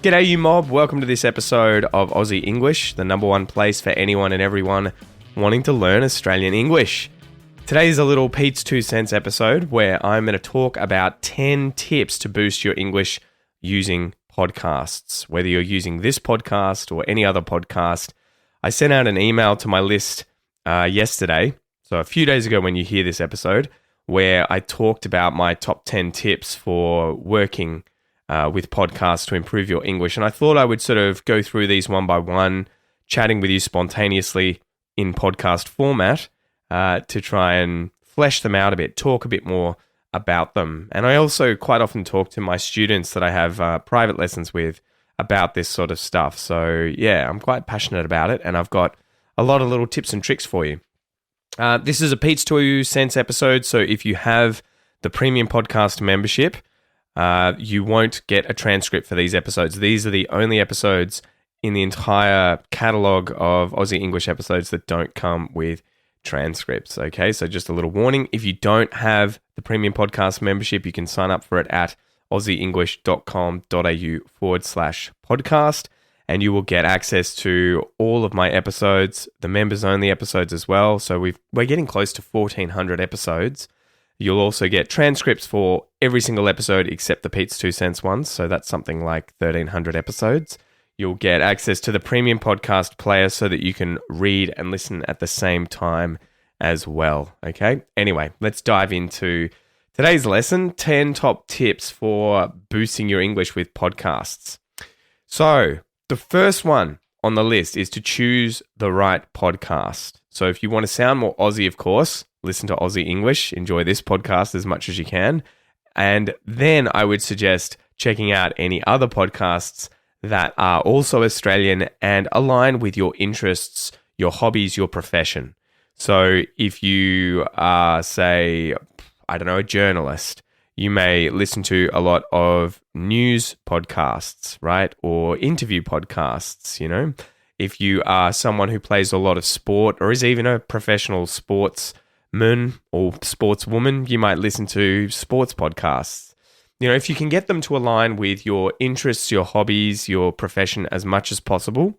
G'day you mob, welcome to this episode of Aussie English, the number one place for anyone and everyone wanting to learn Australian English. Today's a little Pete's 2 cents episode where I'm going to talk about 10 tips to boost your English using podcasts. Whether you're using this podcast or any other podcast, I sent out an email to my list yesterday, so a few days ago when you hear this episode, where I talked about my top 10 tips for working with podcasts to improve your English. And I thought I would sort of go through these one by one, chatting with you spontaneously in podcast format to try and flesh them out a bit, talk a bit more about them. And I also quite often talk to my students that I have private lessons with about this sort of stuff. So yeah, I'm quite passionate about it, and I've got a lot of little tips and tricks for you. This is a Pete's 2 cents episode, so if you have the premium podcast membership, you won't get a transcript for these episodes. These are the only episodes in the entire catalog of Aussie English episodes that don't come with transcripts. Okay, so just a little warning. If you don't have the premium podcast membership, you can sign up for it at aussieenglish.com.au/podcast, and you will get access to all of my episodes, the members only episodes as well. So we're getting close to 1,400 episodes. You'll also get transcripts for every single episode except the Pete's 2 cents ones. So that's something like 1,300 episodes. You'll get access to the premium podcast player so that you can read and listen at the same time as well. Okay. Anyway, let's dive into today's lesson, 10 top tips for boosting your English with podcasts. So the first one on the list is to choose the right podcast. So if you want to sound more Aussie, of course, listen to Aussie English, enjoy this podcast as much as you can. And then I would suggest checking out any other podcasts that are also Australian and align with your interests, your hobbies, your profession. So if you are, say, I don't know, a journalist, you may listen to a lot of news podcasts, right? Or interview podcasts, you know. If you are someone who plays a lot of sport or is even a professional sportsman or sportswoman, you might listen to sports podcasts. You know, if you can get them to align with your interests, your hobbies, your profession as much as possible,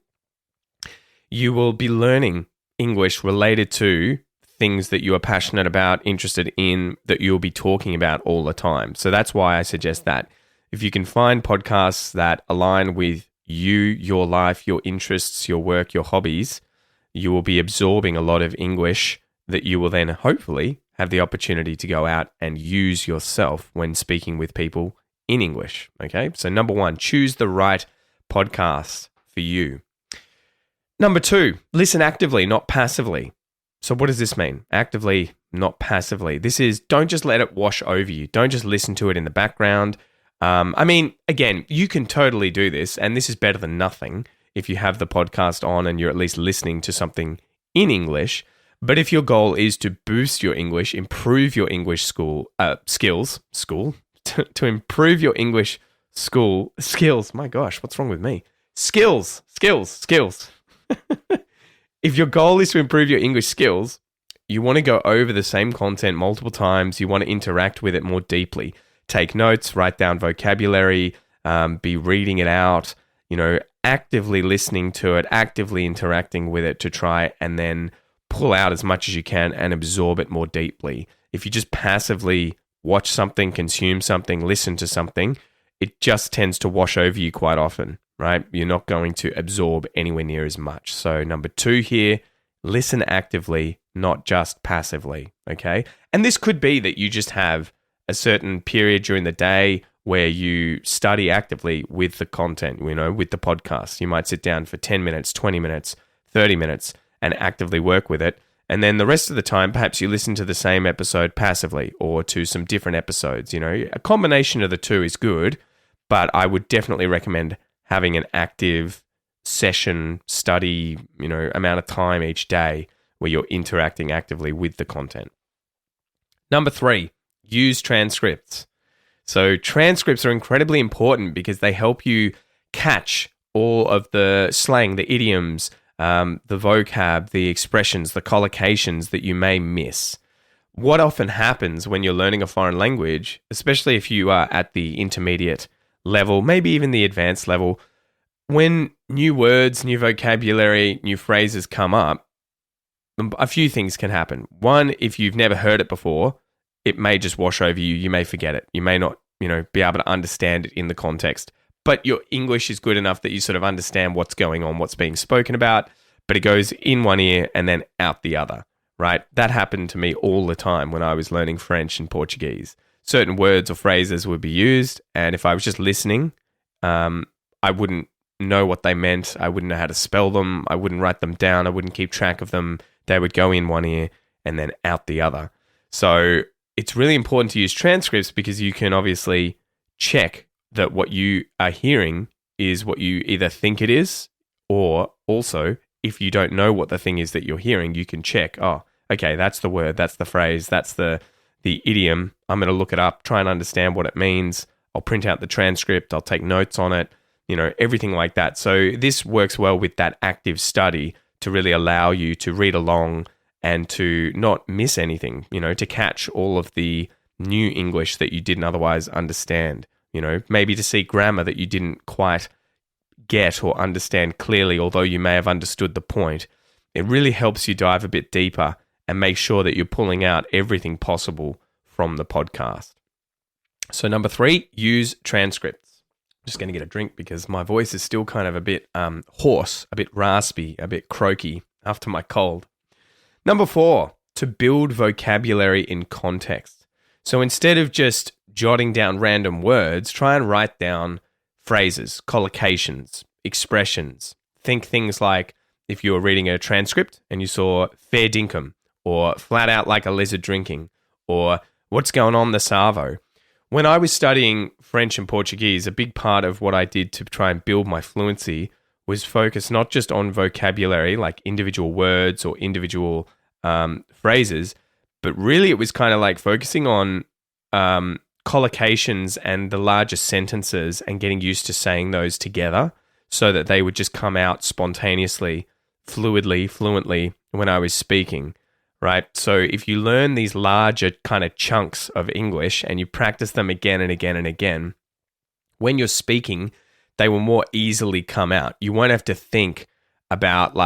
you will be learning English related to things that you are passionate about, interested in, that you'll be talking about all the time. So that's why I suggest that. If you can find podcasts that align with you, your life, your interests, your work, your hobbies, you will be absorbing a lot of English that you will then hopefully have the opportunity to go out and use yourself when speaking with people in English. Okay, so number one, choose the right podcast for you. Number two, listen actively, not passively. So what does this mean? Actively, not passively. This is, don't just let it wash over you. Don't just listen to it in the background. I mean, again, you can totally do this, and this is better than nothing if you have the podcast on and you're at least listening to something in English. But if your goal is to boost your English, improve your English skills, to improve your English skills. My gosh, what's wrong with me? Skills. If your goal is to improve your English skills, you want to go over the same content multiple times. You want to interact with it more deeply. Take notes, write down vocabulary, be reading it out, you know, actively listening to it, actively interacting with it to try and then pull out as much as you can and absorb it more deeply. If you just passively watch something, consume something, listen to something, it just tends to wash over you quite often, right? You're not going to absorb anywhere near as much. So number two here, listen actively, not just passively, okay? And this could be that you just have a certain period during the day where you study actively with the content, you know, with the podcast. You might sit down for 10 minutes, 20 minutes, 30 minutes and actively work with it. And then the rest of the time, perhaps you listen to the same episode passively or to some different episodes. You know, a combination of the two is good, but I would definitely recommend having an active session study, you know, amount of time each day where you're interacting actively with the content. Number three, use transcripts. So transcripts are incredibly important because they help you catch all of the slang, the idioms, the vocab, the expressions, the collocations that you may miss. What often happens when you're learning a foreign language, especially if you are at the intermediate level, maybe even the advanced level, when new words, new vocabulary, new phrases come up, a few things can happen. One, if you've never heard it before, it may just wash over you. You may forget it. You may not, be able to understand it in the context. But your English is good enough that you sort of understand what's going on, what's being spoken about, but it goes in one ear and then out the other, right? That happened to me all the time when I was learning French and Portuguese. Certain words or phrases would be used, and if I was just listening, I wouldn't know what they meant. I wouldn't know how to spell them. I wouldn't write them down. I wouldn't keep track of them. They would go in one ear and then out the other. So it's really important to use transcripts because you can obviously check that what you are hearing is what you either think it is, or also if you don't know what the thing is that you're hearing, you can check, oh, okay, that's the word, that's the phrase, that's the idiom. I'm going to look it up, try and understand what it means. I'll print out the transcript, I'll take notes on it, everything like that. So this works well with that active study to really allow you to read along and to not miss anything, to catch all of the new English that you didn't otherwise understand. Maybe to see grammar that you didn't quite get or understand clearly, although you may have understood the point. It really helps you dive a bit deeper and make sure that you're pulling out everything possible from the podcast. So number 3, use transcripts. I'm just going to get a drink because my voice is still kind of a bit hoarse, a bit raspy, a bit croaky after my cold. Number 4, to build vocabulary in context. So instead of just jotting down random words, try and write down phrases, collocations, expressions. Think things like if you were reading a transcript and you saw fair dinkum, or flat out like a lizard drinking, or what's going on the Savo. When I was studying French and Portuguese, a big part of what I did to try and build my fluency was focus not just on vocabulary, like individual words or individual phrases, but really it was kind of like focusing on collocations and the larger sentences and getting used to saying those together so that they would just come out spontaneously, fluently when I was speaking, right? So if you learn these larger kind of chunks of English and you practice them again and again and again, when you're speaking, they will more easily come out. You won't have to think about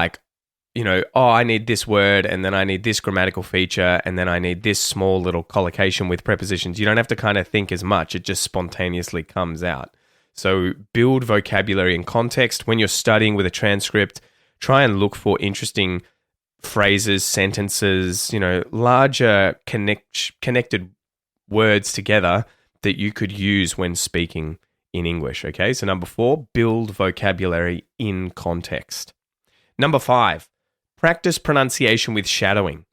I need this word and then I need this grammatical feature and then I need this small little collocation with prepositions. You don't have to kind of think as much. It just spontaneously comes out. So build vocabulary in context. When you're studying with a transcript, try and look for interesting phrases, sentences, larger connected words together that you could use when speaking in English. Okay, so number 4, build vocabulary in context. Number 5, practice pronunciation with shadowing.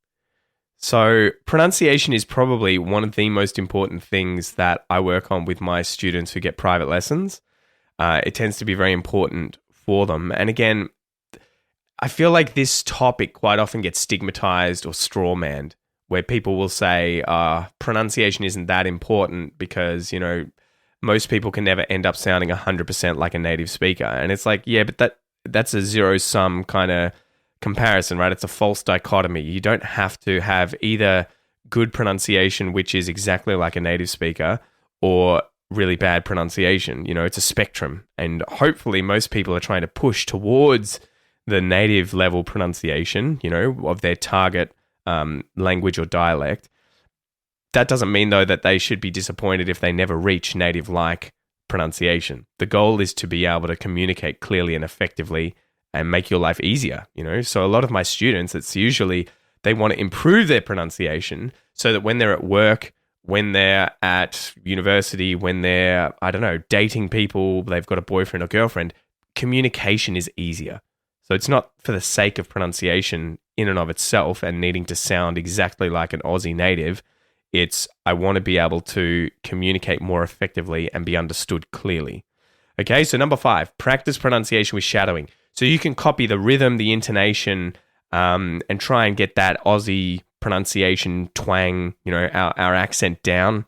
So pronunciation is probably one of the most important things that I work on with my students who get private lessons. It tends to be very important for them. And again, I feel like this topic quite often gets stigmatized or strawmanned, where people will say pronunciation isn't that important because, most people can never end up sounding 100% like a native speaker. And it's like, yeah, but that's a zero-sum kind of comparison, right? It's a false dichotomy. You don't have to have either good pronunciation, which is exactly like a native speaker, or really bad pronunciation. It's a spectrum. And hopefully most people are trying to push towards the native level pronunciation, of their target language or dialect. That doesn't mean, though, that they should be disappointed if they never reach native-like pronunciation. The goal is to be able to communicate clearly and effectively and make your life easier, So a lot of my students, it's usually they want to improve their pronunciation so that when they're at work, when they're at university, when they're, dating people, they've got a boyfriend or girlfriend, communication is easier. So it's not for the sake of pronunciation in and of itself and needing to sound exactly like an Aussie native. It's, I want to be able to communicate more effectively and be understood clearly. Okay, so number 5, practice pronunciation with shadowing. So you can copy the rhythm, the intonation, and try and get that Aussie pronunciation twang, our accent down.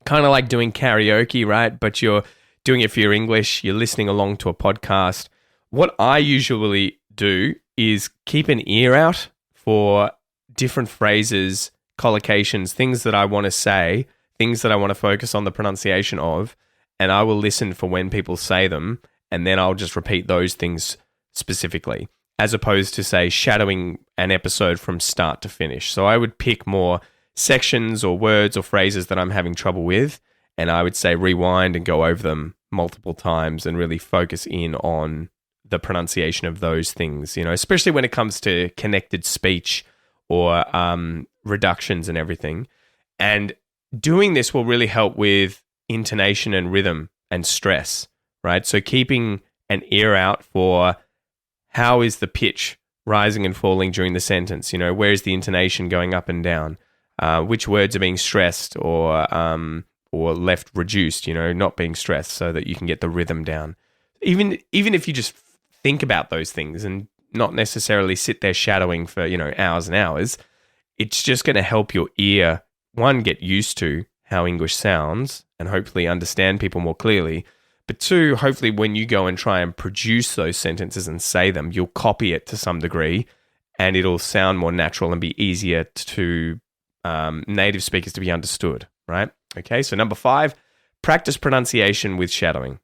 Kind of like doing karaoke, right? But you're doing it for your English. You're listening along to a podcast. What I usually do is keep an ear out for different phrases, collocations, things that I want to say, things that I want to focus on the pronunciation of, and I will listen for when people say them and then I'll just repeat those things specifically, as opposed to, say, shadowing an episode from start to finish. So I would pick more sections or words or phrases that I'm having trouble with, and I would say rewind and go over them multiple times and really focus in on the pronunciation of those things, especially when it comes to connected speech or reductions and everything. And doing this will really help with intonation and rhythm and stress, right? So keeping an ear out for how is the pitch rising and falling during the sentence? Where is the intonation going up and down? Which words are being stressed or left reduced, not being stressed, so that you can get the rhythm down. Even if you just think about those things and not necessarily sit there shadowing for, hours and hours, it's just going to help your ear, one, get used to how English sounds and hopefully understand people more clearly. But two, hopefully when you go and try and produce those sentences and say them, you'll copy it to some degree and it'll sound more natural and be easier to native speakers to be understood, right? Okay, so number 5, practice pronunciation with shadowing.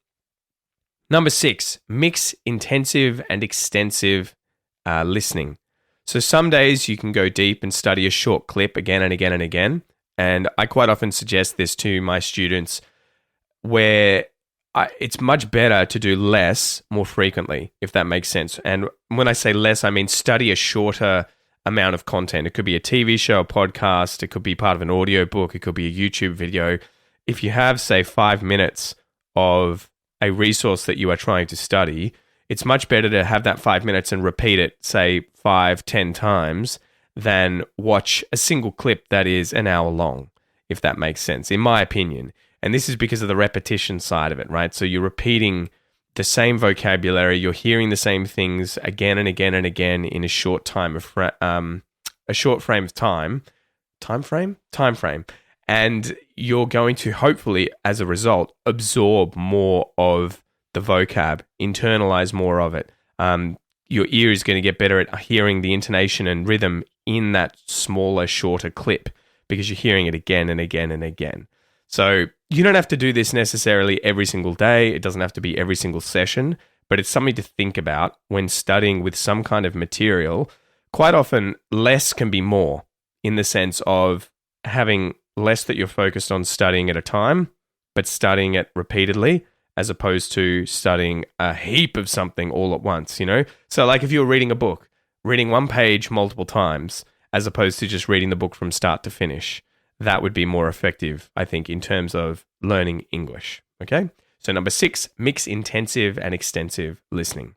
Number 6, mix intensive and extensive listening. So some days you can go deep and study a short clip again and again and again. And I quite often suggest this to my students where it's much better to do less more frequently, if that makes sense. And when I say less, I mean study a shorter amount of content. It could be a TV show, a podcast, it could be part of an audio book, it could be a YouTube video. If you have, say, 5 minutes of a resource that you are trying to study, it's much better to have that 5 minutes and repeat it, say, 5-10 times than watch a single clip that is an hour long, if that makes sense, in my opinion. And this is because of the repetition side of it, right? So you're repeating the same vocabulary, you're hearing the same things again and again and again in a short time of a short frame of time frame, and you're going to hopefully, as a result, absorb more of the vocab, internalize more of it. Your ear is going to get better at hearing the intonation and rhythm in that smaller, shorter clip because you're hearing it again and again and again. So you don't have to do this necessarily every single day. It doesn't have to be every single session, but it's something to think about when studying with some kind of material. Quite often, less can be more in the sense of having less that you're focused on studying at a time, but studying it repeatedly, as opposed to studying a heap of something all at once, So like if you're reading a book, reading one page multiple times, as opposed to just reading the book from start to finish, that would be more effective, I think, in terms of learning English, okay? So number 6, mix intensive and extensive listening.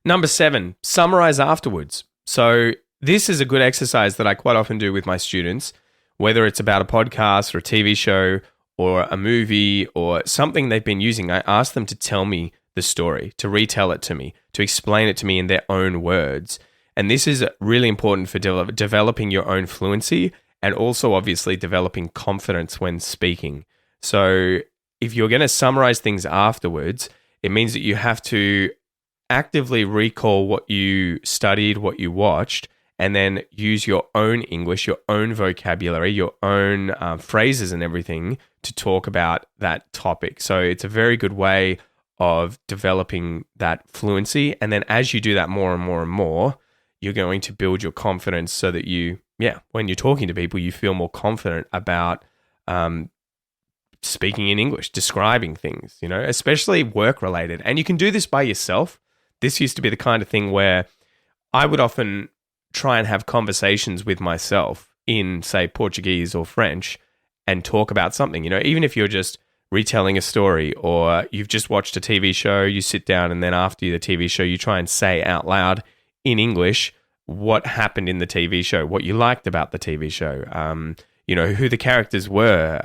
Number 7, summarize afterwards. So this is a good exercise that I quite often do with my students, whether it's about a podcast or a TV show or a movie or something they've been using. I ask them to tell me the story, to retell it to me, to explain it to me in their own words. And this is really important for developing your own fluency and also obviously developing confidence when speaking. So if you're going to summarize things afterwards, it means that you have to actively recall what you studied, what you watched, and then use your own English, your own vocabulary, your own phrases and everything to talk about that topic. So it's a very good way of developing that fluency. And then as you do that more and more and more, you're going to build your confidence so that when you're talking to people, you feel more confident about speaking in English, describing things, especially work-related. And you can do this by yourself. This used to be the kind of thing where I would often try and have conversations with myself in, say, Portuguese or French and talk about something, even if you're just retelling a story or you've just watched a TV show, you sit down and then after the TV show, you try and say out loud in English what happened in the TV show, what you liked about the TV show, who the characters were,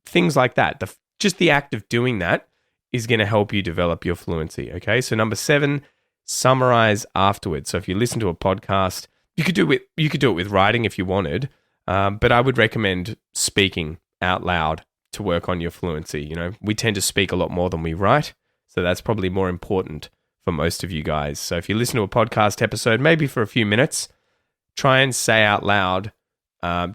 things like that. Just the act of doing that is going to help you develop your fluency, okay? So number 7, summarize afterwards. So if you listen to a podcast, you could do it with writing if you wanted, but I would recommend speaking out loud to work on your fluency. We tend to speak a lot more than we write, so that's probably more important for most of you guys. So if you listen to a podcast episode, maybe for a few minutes, try and say out loud,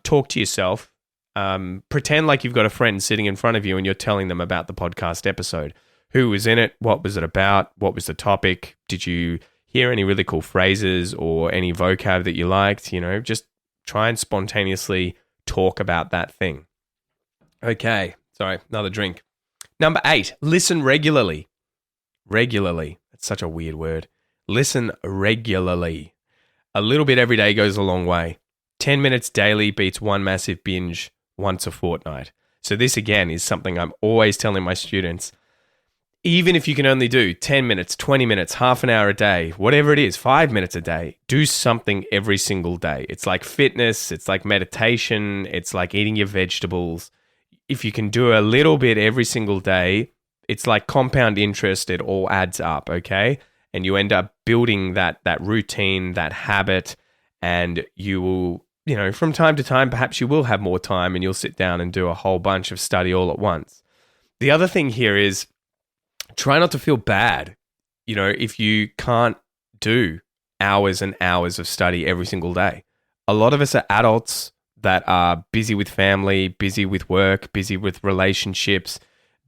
talk to yourself, pretend like you've got a friend sitting in front of you and you're telling them about the podcast episode. Who was in it? What was it about? What was the topic? Did you hear any really cool phrases or any vocab that you liked? Just try and spontaneously talk about that thing. Okay, sorry, another drink. Number 8, listen regularly. Regularly. That's such a weird word. Listen regularly. A little bit every day goes a long way. 10 minutes daily beats one massive binge once a fortnight. So this, again, is something I'm always telling my students. Even if you can only do 10 minutes, 20 minutes, half an hour a day, whatever it is, 5 minutes a day, do something every single day. It's like fitness, it's like meditation, it's like eating your vegetables. If you can do a little bit every single day, it's like compound interest, it all adds up, okay? And you end up building that routine, that habit, and you will, from time to time, perhaps you will have more time and you'll sit down and do a whole bunch of study all at once. The other thing here is, try not to feel bad, if you can't do hours and hours of study every single day. A lot of us are adults that are busy with family, busy with work, busy with relationships,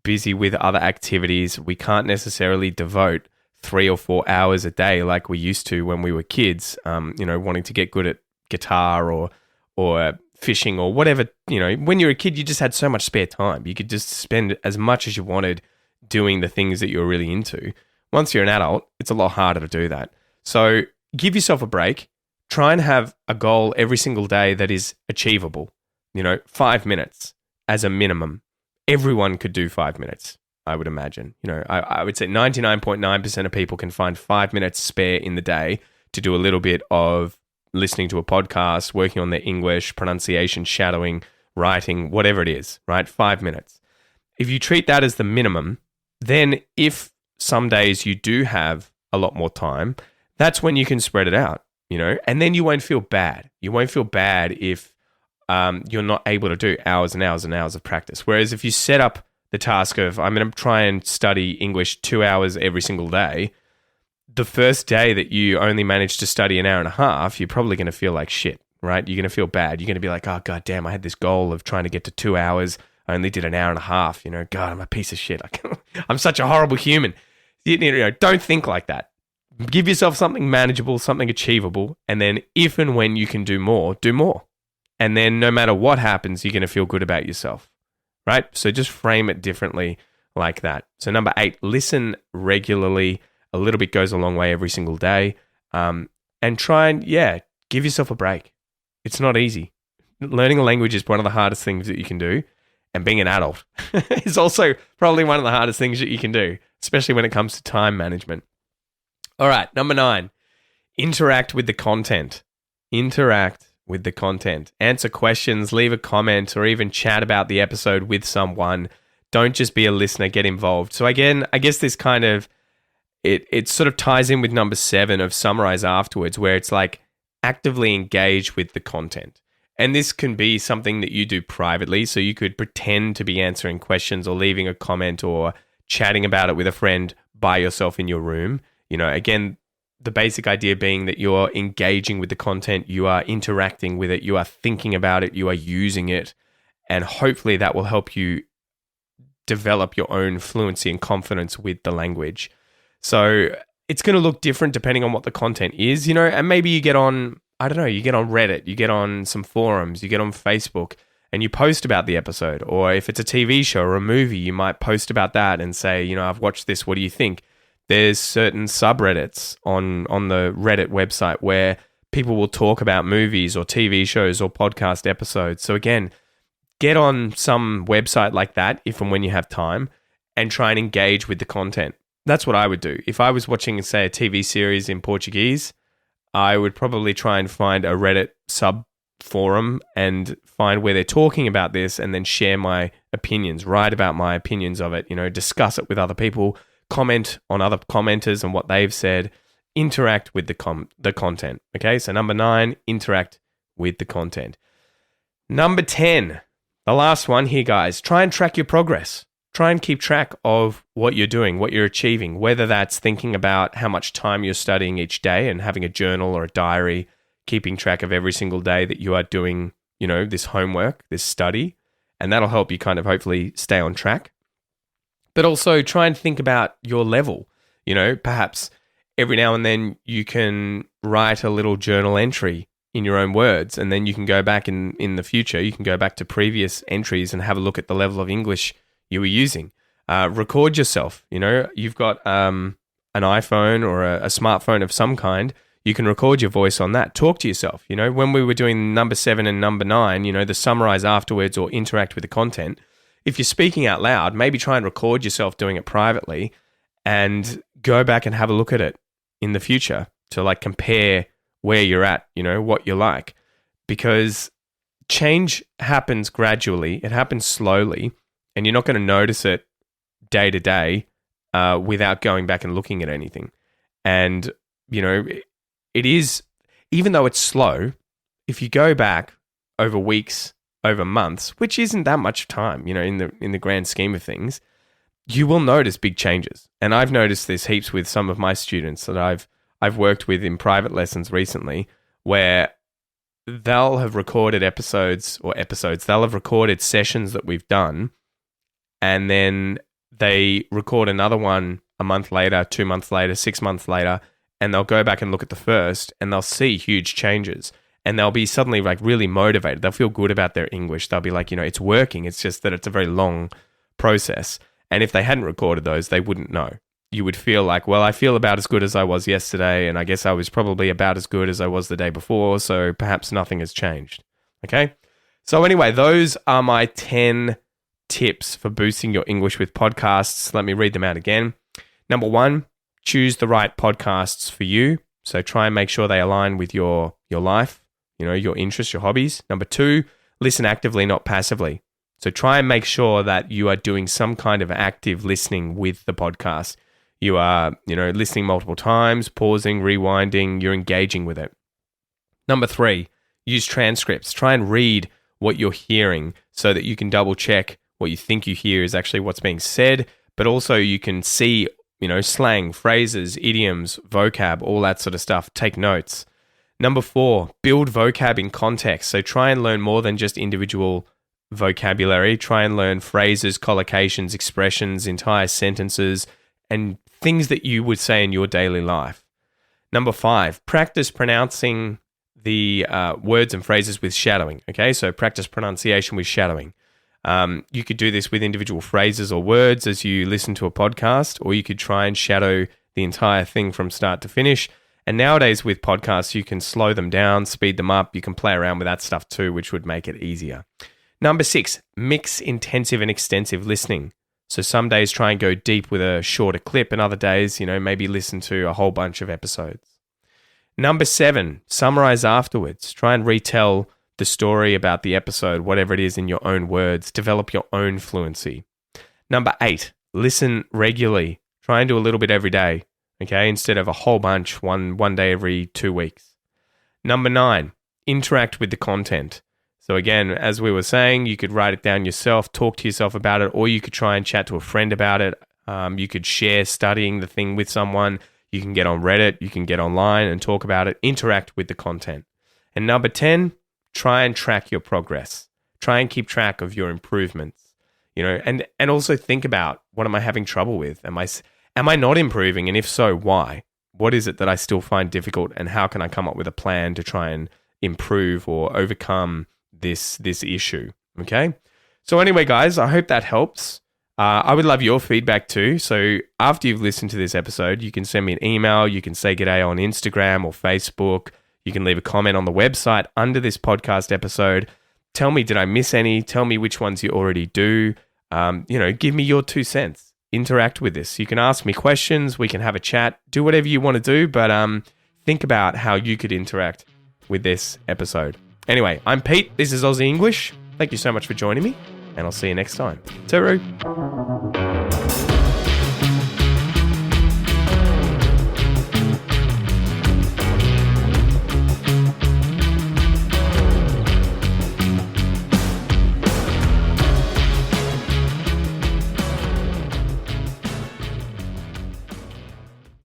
busy with other activities. We can't necessarily devote 3 or 4 hours a day like we used to when we were kids, wanting to get good at guitar or fishing or whatever. When you were a kid, you just had so much spare time. You could just spend as much as you wanted doing the things that you're really into. Once you're an adult, it's a lot harder to do that. So give yourself a break. Try and have a goal every single day that is achievable. 5 minutes as a minimum. Everyone could do 5 minutes, I would imagine. I would say 99.9% of people can find 5 minutes spare in the day to do a little bit of listening to a podcast, working on their English, pronunciation, shadowing, writing, whatever it is, right? 5 minutes. If you treat that as the minimum, then if some days you do have a lot more time, that's when you can spread it out, and then you won't feel bad. You won't feel bad if you're not able to do hours and hours and hours of practice. Whereas if you set up the task of, I'm going to try and study English 2 hours every single day, the first day that you only manage to study an hour and a half, you're probably going to feel like shit, right? You're going to feel bad. You're going to be like, oh, God damn, I had this goal of trying to get to 2 hours. I only did an hour and a half, God, I'm a piece of shit. I'm such a horrible human. Don't think like that. Give yourself something manageable, something achievable, and then if and when you can do more, do more. And then no matter what happens, you're going to feel good about yourself, right? So just frame it differently like that. So number 8, listen regularly. A little bit goes a long way every single day. And try and, give yourself a break. It's not easy. Learning a language is one of the hardest things that you can do. And being an adult is also probably one of the hardest things that you can do, especially when it comes to time management. All right, number 9, interact with the content. Interact with the content. Answer questions, leave a comment, or even chat about the episode with someone. Don't just be a listener, get involved. So again, I guess this kind of, it sort of ties in with number 7 of summarize afterwards, where it's like actively engage with the content. And this can be something that you do privately. So you could pretend to be answering questions or leaving a comment or chatting about it with a friend by yourself in your room. Again, the basic idea being that you're engaging with the content, you are interacting with it, you are thinking about it, you are using it. And hopefully that will help you develop your own fluency and confidence with the language. So it's going to look different depending on what the content is, and maybe you get on, you get on Reddit, you get on some forums, you get on Facebook and you post about the episode. Or if it's a TV show or a movie, you might post about that and say, I've watched this, what do you think? There's certain subreddits on the Reddit website where people will talk about movies or TV shows or podcast episodes. So again, get on some website like that if and when you have time and try and engage with the content. That's what I would do. If I was watching, say, a TV series in Portuguese, I would probably try and find a Reddit sub forum and find where they're talking about this and then share my opinions, write about my opinions of it, discuss it with other people, comment on other commenters and what they've said, interact with the content. Okay, so number 9, interact with the content. Number 10, the last one here, guys, try and track your progress. Try and keep track of what you're doing, what you're achieving, whether that's thinking about how much time you're studying each day and having a journal or a diary, keeping track of every single day that you are doing, this homework, this study, and that'll help you kind of hopefully stay on track. But also try and think about your level. Perhaps every now and then you can write a little journal entry in your own words, and then you can go back in the future, you can go back to previous entries and have a look at the level of English you were using. Record yourself. You've got an iPhone or a smartphone of some kind. You can record your voice on that. Talk to yourself. When we were doing number 7 and number 9, the summarize afterwards or interact with the content, if you're speaking out loud, maybe try and record yourself doing it privately and go back and have a look at it in the future to compare where you're at, what you like. Because change happens gradually. It happens slowly, and you're not going to notice it day to day without going back and looking at anything. And, it is, even though it's slow, if you go back over weeks, over months, which isn't that much time, in the grand scheme of things, you will notice big changes. And I've noticed this heaps with some of my students that I've worked with in private lessons recently, where they'll have recorded they'll have recorded sessions that we've done, and then they record another one a month later, 2 months later, 6 months later, and they'll go back and look at the first, and they'll see huge changes. And they'll be suddenly really motivated. They'll feel good about their English. They'll be like, it's working. It's just that it's a very long process. And if they hadn't recorded those, they wouldn't know. You would feel like, well, I feel about as good as I was yesterday, and I guess I was probably about as good as I was the day before, so perhaps nothing has changed. Okay? So anyway, those are my 10 tips for boosting your English with podcasts. Let me read them out again. Number 1, choose the right podcasts for you. So try and make sure they align with your life, your interests, your hobbies. Number 2, listen actively, not passively. So try and make sure that you are doing some kind of active listening with the podcast. You are, listening multiple times, pausing, rewinding, you're engaging with it. Number 3, use transcripts. Try and read what you're hearing so that you can double check what you think you hear is actually what's being said, but also you can see, slang, phrases, idioms, vocab, all that sort of stuff. Take notes. Number 4, build vocab in context. So try and learn more than just individual vocabulary. Try and learn phrases, collocations, expressions, entire sentences, and things that you would say in your daily life. Number 5, practice pronouncing the words and phrases with shadowing. Okay, so practice pronunciation with shadowing. You could do this with individual phrases or words as you listen to a podcast, or you could try and shadow the entire thing from start to finish. And nowadays with podcasts, you can slow them down, speed them up. You can play around with that stuff too, which would make it easier. Number 6, mix intensive and extensive listening. So some days try and go deep with a shorter clip, and other days, maybe listen to a whole bunch of episodes. Number 7, summarize afterwards. Try and retell the story about the episode, whatever it is, in your own words. Develop your own fluency. Number 8, listen regularly. Try and do a little bit every day, okay, instead of a whole bunch one day every 2 weeks. Number 9, interact with the content. So again, as we were saying, you could write it down yourself, talk to yourself about it, or you could try and chat to a friend about it. You could share studying the thing with someone. You can get on Reddit. You can get online and talk about it. Interact with the content. And number 10, try and track your progress. Try and keep track of your improvements. And also think about, what am I having trouble with? Am I not improving? And if so, why? What is it that I still find difficult? And how can I come up with a plan to try and improve or overcome this issue? Okay. So anyway, guys, I hope that helps. I would love your feedback too. So after you've listened to this episode, you can send me an email. You can say g'day on Instagram or Facebook. You can leave a comment on the website under this podcast episode. Tell me, did I miss any? Tell me which ones you already do. Give me your 2 cents. Interact with this. You can ask me questions. We can have a chat. Do whatever you want to do, but think about how you could interact with this episode. Anyway, I'm Pete. This is Aussie English. Thank you so much for joining me, and I'll see you next time. Tooroo.